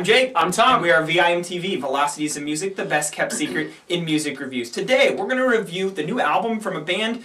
I'm Jake. I'm Tom. And we are VIMTV, Velocities of Music, the best kept secret in music reviews. Today, we're going to review the new album from a Danish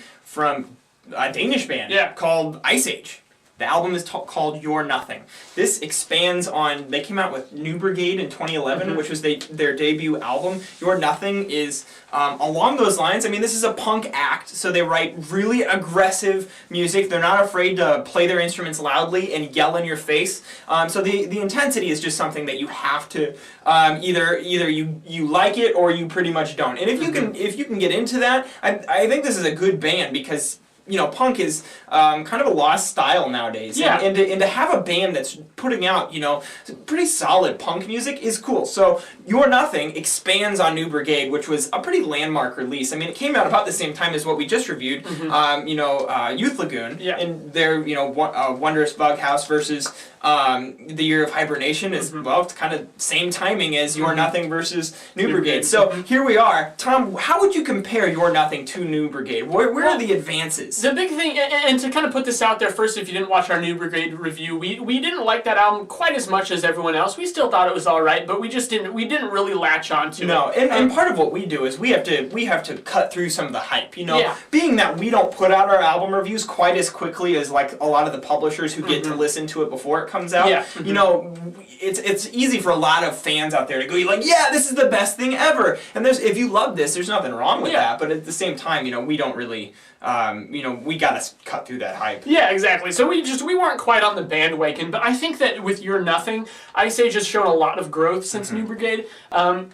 band called Iceage. The album is called You're Nothing. This expands on, they came out with New Brigade in 2011, which was their debut album. You're Nothing is along those lines. I mean, this is a punk act, so they write really aggressive music. They're not afraid to play their instruments loudly and yell in your face. So the intensity is just something that you have to, either you like it or you pretty much don't. And if you can get into that, I think this is a good band because, you know, punk is kind of a lost style nowadays. Yeah. And to have a band that's putting out, you know, pretty solid punk music is cool. So You're Nothing expands on New Brigade, which was a pretty landmark release. I mean, it came out about the same time as what we just reviewed, Youth Lagoon, and their, Wondrous Bug House versus The Year of Hibernation is, well, it's kind of same timing as You're Nothing versus New Brigade. So here we are. Tom, how would you compare You're Nothing to New Brigade? Where are the advances? The big thing, and to kind of put this out there first, if you didn't watch our New Brigade review, we didn't like that album quite as much as everyone else. We still thought it was all right, but we didn't really latch on to it. No, and part of what we do is we have to cut through some of the hype. You know, being that we don't put out our album reviews quite as quickly as like a lot of the publishers who get to listen to it before it comes out. You know, it's easy for a lot of fans out there to go, like, yeah, this is the best thing ever. And if you love this, there's nothing wrong with that. But at the same time, you know, we don't really. We gotta cut through that hype. Yeah, exactly. So we weren't quite on the bandwagon, but I think that with You're Nothing, Iceage has shown a lot of growth since New Brigade.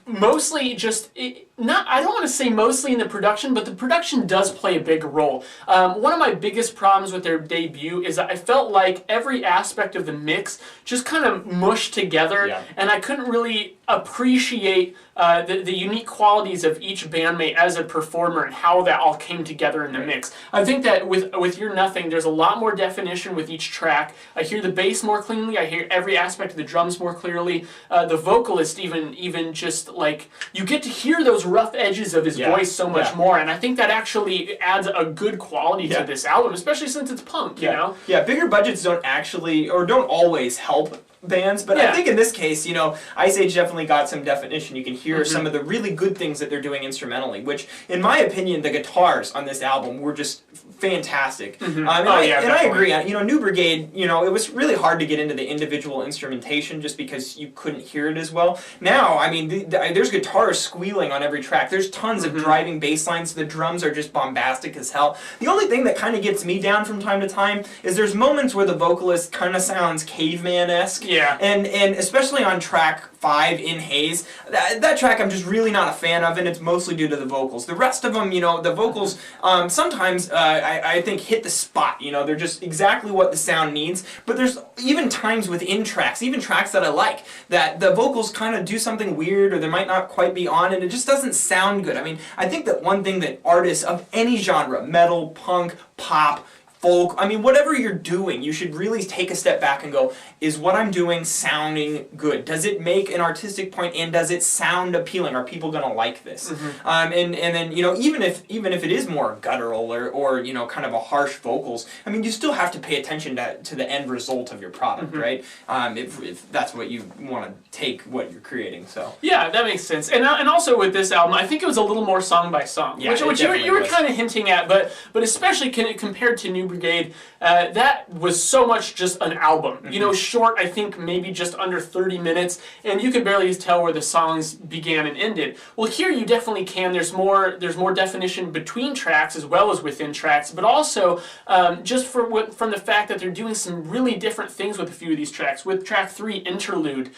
Mostly just, I don't want to say mostly in the production, but the production does play a big role. One of my biggest problems with their debut is that I felt like every aspect of the mix just kind of mushed together, and I couldn't really appreciate the unique qualities of each bandmate as a performer and how that all came together in the mix. I think that with You're Nothing, there's a lot more definition with each track. I hear the bass more cleanly. I hear every aspect of the drums more clearly. The vocalist even just like, you get to hear those rough edges of his voice so much more, and I think that actually adds a good quality to this album, especially since it's punk, you know? Yeah, bigger budgets don't always help bands, but I think in this case, you know, Iceage definitely got some definition. You can hear some of the really good things that they're doing instrumentally, which, in my opinion, the guitars on this album were just fantastic. I agree. You know, New Brigade, you know, it was really hard to get into the individual instrumentation just because you couldn't hear it as well. Now, I mean, there's guitars squealing on every track. There's tons of driving bass lines. The drums are just bombastic as hell. The only thing that kind of gets me down from time to time is there's moments where the vocalist kind of sounds caveman-esque. Yeah. And especially on track 5 in Haze, that track I'm just really not a fan of, and it's mostly due to the vocals. The rest of them, you know, the vocals sometimes I think hit the spot. You know, they're just exactly what the sound needs. But there's even times within tracks, even tracks that I like, that the vocals kind of do something weird or they might not quite be on, and it just doesn't sound good. I mean, I think that one thing that artists of any genre, metal, punk, pop, folk, I mean, whatever you're doing, you should really take a step back and go, is what I'm doing sounding good? Does it make an artistic point, and does it sound appealing? Are people going to like this? And then, you know, even if it is more guttural or you know, kind of a harsh vocals, I mean, you still have to pay attention to the end result of your product, right? If that's what you want to take what you're creating, so. Yeah, that makes sense. And also with this album, I think it was a little more song by song, which you were kind of hinting at, but especially compared to New Brigade, that was so much just an album. You know, short, I think maybe just under 30 minutes, and you could barely tell where the songs began and ended. Well, here you definitely can. There's more definition between tracks as well as within tracks, but also just from the fact that they're doing some really different things with a few of these tracks. With track 3, Interlude,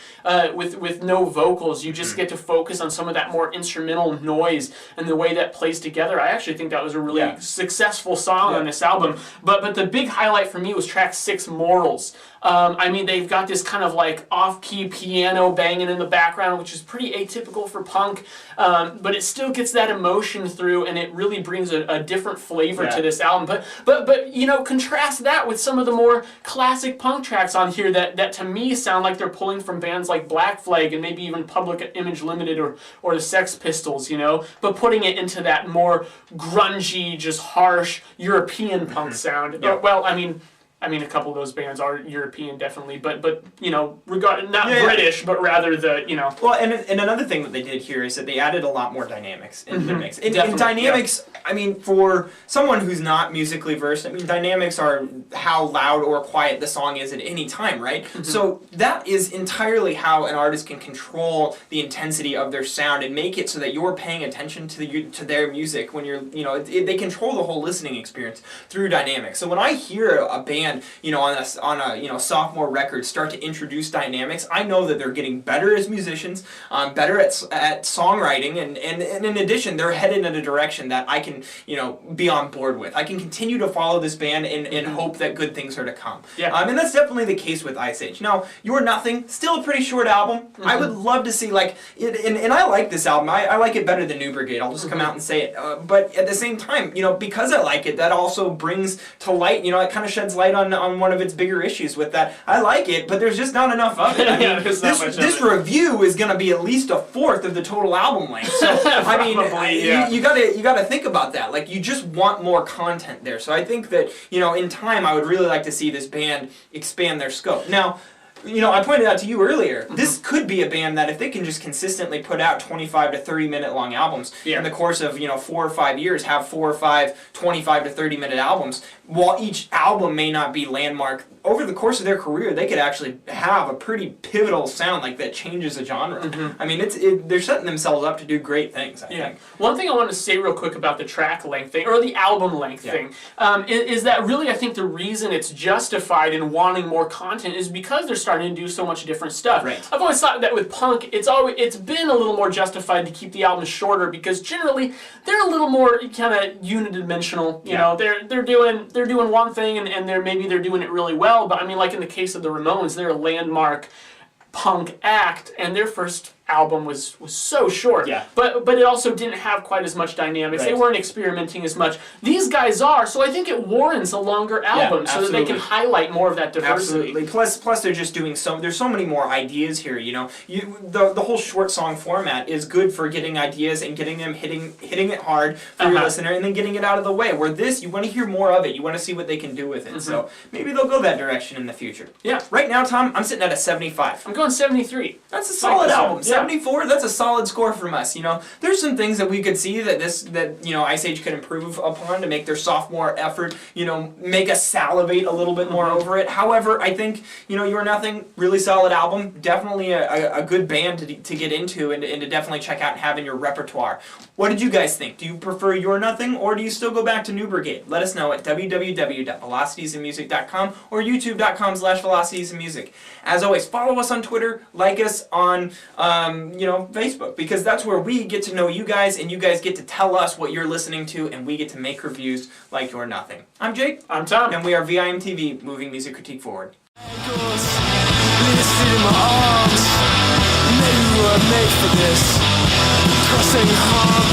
with no vocals, you just get to focus on some of that more instrumental noise and the way that plays together. I actually think that was a really successful song on this album. But the big highlight for me was track 6, Morals. I mean, they've got this kind of like off-key piano banging in the background, which is pretty atypical for punk, but it still gets that emotion through, and it really brings a different flavor to this album. But you know, contrast that with some of the more classic punk tracks on here that to me sound like they're pulling from bands like Black Flag and maybe even Public Image Limited or the Sex Pistols, you know, but putting it into that more grungy, just harsh European punk sound. Well, I mean, I mean, a couple of those bands are European, definitely, but you know, not British, but rather the, you know. Well, and another thing that they did here is that they added a lot more dynamics into their mix. In dynamics, I mean, for someone who's not musically versed, I mean, dynamics are how loud or quiet the song is at any time, right? So that is entirely how an artist can control the intensity of their sound and make it so that you're paying attention to their music when you're, you know, they control the whole listening experience through dynamics. So when I hear a band, you know, on a you know, sophomore record start to introduce dynamics, I know that they're getting better as musicians, better at songwriting, and in addition, they're headed in a direction that I can, you know, be on board with. I can continue to follow this band and hope that good things are to come. Yeah. And that's definitely the case with Iceage. Now, You're Nothing, still a pretty short album. I would love to see, like, and I like this album. I like it better than New Brigade. I'll just come out and say it. But at the same time, you know, because I like it, that also brings to light, you know, it kind of sheds light on one of its bigger issues with that. I like it, but there's just not enough of it. I mean, this review is going to be at least a fourth of the total album length. So I mean, you gotta think about that. Like, you just want more content there. So I think that, you know, in time, I would really like to see this band expand their scope. Now, you know, I pointed out to you earlier, this could be a band that if they can just consistently put out 25 to 30 minute long albums in the course of, you know, 4 or 5 years, have 4 or 5 25 to 30 minute albums, while each album may not be landmark, over the course of their career, they could actually have a pretty pivotal sound like that changes a genre. I mean, they're setting themselves up to do great things, I think. One thing I want to say real quick about the track length thing, or the album length thing, is that really I think the reason it's justified in wanting more content is because they're starting to do so much different stuff. Right. I've always thought that with punk, it's been a little more justified to keep the albums shorter because generally they're a little more kind of unidimensional. You know, they're doing one thing and maybe they're doing it really well. But I mean, like in the case of the Ramones, they're a landmark punk act, and their first album was so short. But it also didn't have quite as much dynamics. They weren't experimenting as much. These guys are, so I think it warrants a longer album so that they can highlight more of that diversity. Absolutely. Plus they're just doing there's so many more ideas here, you know. The whole short song format is good for getting ideas and getting them hitting it hard for your listener and then getting it out of the way. Where this, you want to hear more of it. You want to see what they can do with it. So maybe they'll go that direction in the future. Right now, Tom, I'm sitting at a 75. I'm going 73. That's a solid album. 74, that's a solid score from us, you know. There's some things that we could see that you know, Iceage could improve upon to make their sophomore effort, you know, make us salivate a little bit more over it. However, I think, you know, You're Nothing, really solid album, definitely a good band to get into and to definitely check out and have in your repertoire. What did you guys think? Do you prefer You're Nothing, or do you still go back to New Brigade? Let us know at www.velocitiesandmusic.com or youtube.com/velocitiesandmusic. As always, follow us on Twitter, like us on you know, Facebook, because that's where we get to know you guys and you guys get to tell us what you're listening to and we get to make reviews like You're Nothing. I'm Jake. I'm Tom. And we are VIMTV, moving music critique forward. Maybe we were made for this. Crossing harm,